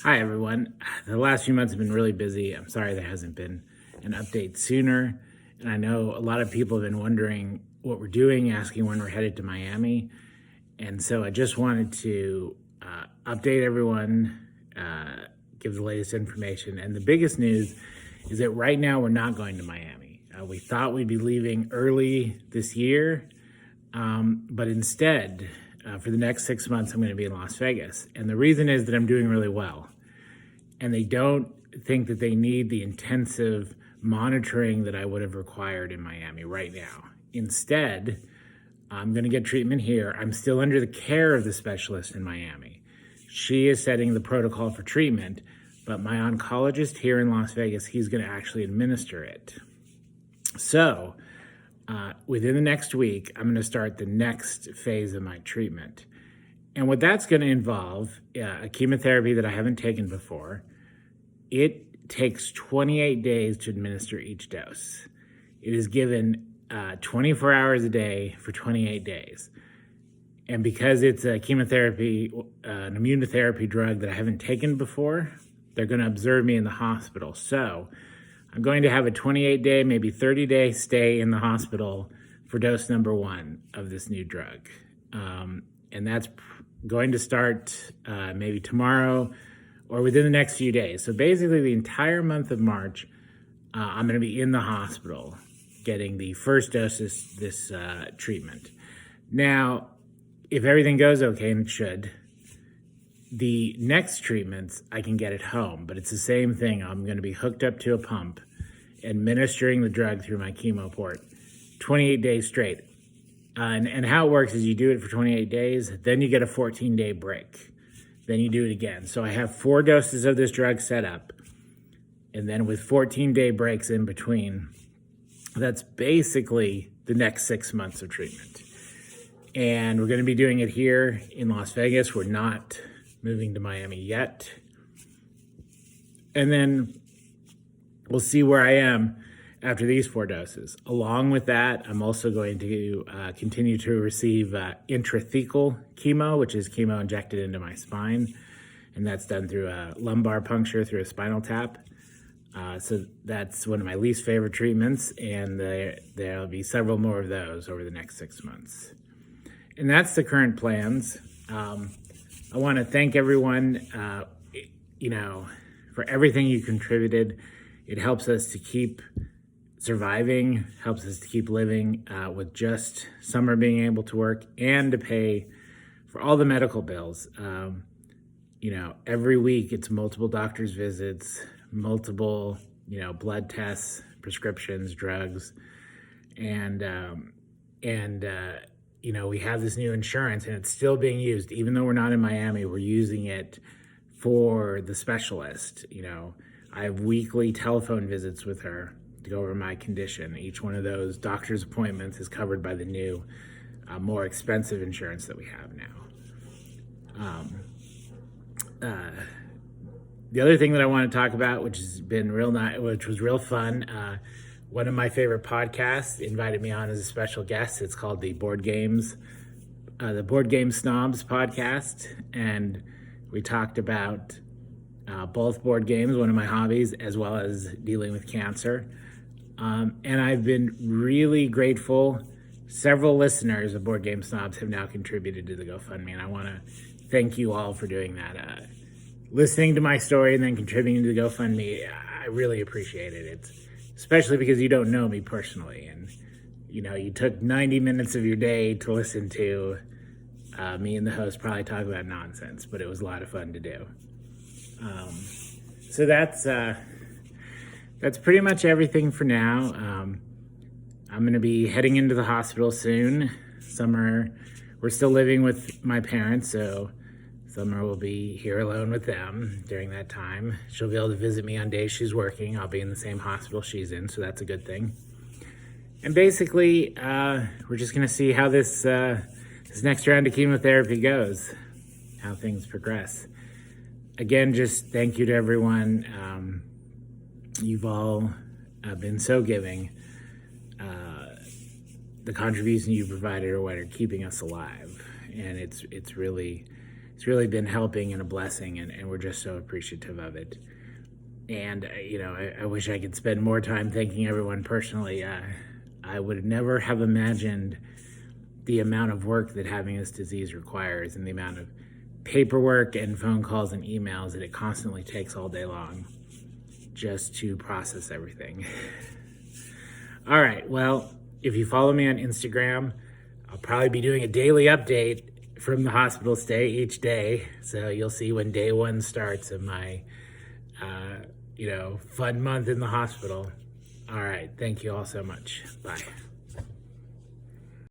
Hi, everyone. The last few months have been really busy. I'm sorry there hasn't been an update sooner. And I know a lot of people have been wondering what we're doing, asking when we're headed to Miami. And so I just wanted to update everyone, give the latest information. And the biggest news is that right now we're not going to Miami. We thought we'd be leaving early this year, but instead, for the next 6 months, I'm going to be in Las Vegas. And the reason is that I'm doing really well. And they don't think that they need the intensive monitoring that I would have required in Miami right now. Instead, I'm going to get treatment here. I'm still under the care of the specialist in Miami. She is setting the protocol for treatment, but my oncologist here in Las Vegas, he's going to actually administer it. So, within the next week, I'm going to start the next phase of my treatment. And what that's going to involve, a chemotherapy that I haven't taken before. It takes 28 days to administer each dose. It is given 24 hours a day for 28 days. And because it's a chemotherapy, an immunotherapy drug that I haven't taken before, they're going to observe me in the hospital. So I'm going to have a 28-day, maybe 30-day stay in the hospital for dose number 1 of this new drug. And that's going to start maybe tomorrow or within the next few days. So basically the entire month of March, I'm going to be in the hospital getting the first dose of this treatment. Now, if everything goes okay, and it should, the next treatments I can get at home, but it's the same thing. I'm going to be hooked up to a pump, administering the drug through my chemo port, 28 days straight. And how it works is you do it for 28 days, then you get a 14-day break. Then you do it again. So I have 4 doses of this drug set up, and then with 14-day breaks in between, that's basically the next 6 months of treatment. And we're going to be doing it here in Las Vegas. We're not moving to Miami yet. And then we'll see where I am after these 4 doses. Along with that, I'm also going to continue to receive intrathecal chemo, which is chemo injected into my spine. And that's done through a lumbar puncture through a spinal tap. So that's one of my least favorite treatments, and there'll be several more of those over the next 6 months. And that's the current plans. I want to thank everyone, for everything you contributed. It helps us to keep surviving, helps us to keep living with just summer being able to work and to pay for all the medical bills. Every week it's multiple doctor's visits, multiple, blood tests, prescriptions, drugs, and we have this new insurance and it's still being used. Even though we're not in Miami, we're using it for the specialist. I have weekly telephone visits with her to go over my condition. Each one of those doctor's appointments is covered by the new, more expensive insurance that we have now. The other thing that I want to talk about, which has been which was real fun, one of my favorite podcasts invited me on as a special guest. It's called the Board Game Snobs podcast, and we talked about both board games, one of my hobbies, as well as dealing with cancer. And I've been really grateful. Several listeners of Board Game Snobs have now contributed to the GoFundMe, and I want to thank you all for doing that. Listening to my story and then contributing to the GoFundMe, I really appreciate it. It's especially because you don't know me personally, and you took 90 minutes of your day to listen to me and the host probably talk about nonsense, but it was a lot of fun to do. So that's pretty much everything for now. I'm going to be heading into the hospital soon. We're still living with my parents, so Summer will be here alone with them during that time. She'll be able to visit me on days she's working. I'll be in the same hospital she's in, so that's a good thing. And basically, we're just going to see how this next round of chemotherapy goes, how things progress. Again, just thank you to everyone. You've all been so giving. The contribution you provided are what are keeping us alive, and it's really it's really been helping and a blessing, and we're just so appreciative of it. And, I wish I could spend more time thanking everyone personally. I would never have imagined the amount of work that having this disease requires and the amount of paperwork and phone calls and emails that it constantly takes all day long just to process everything. All right, well, if you follow me on Instagram, I'll probably be doing a daily update from the hospital stay each day. So you'll see when day 1 starts of my, fun month in the hospital. All right, thank you all so much. Bye.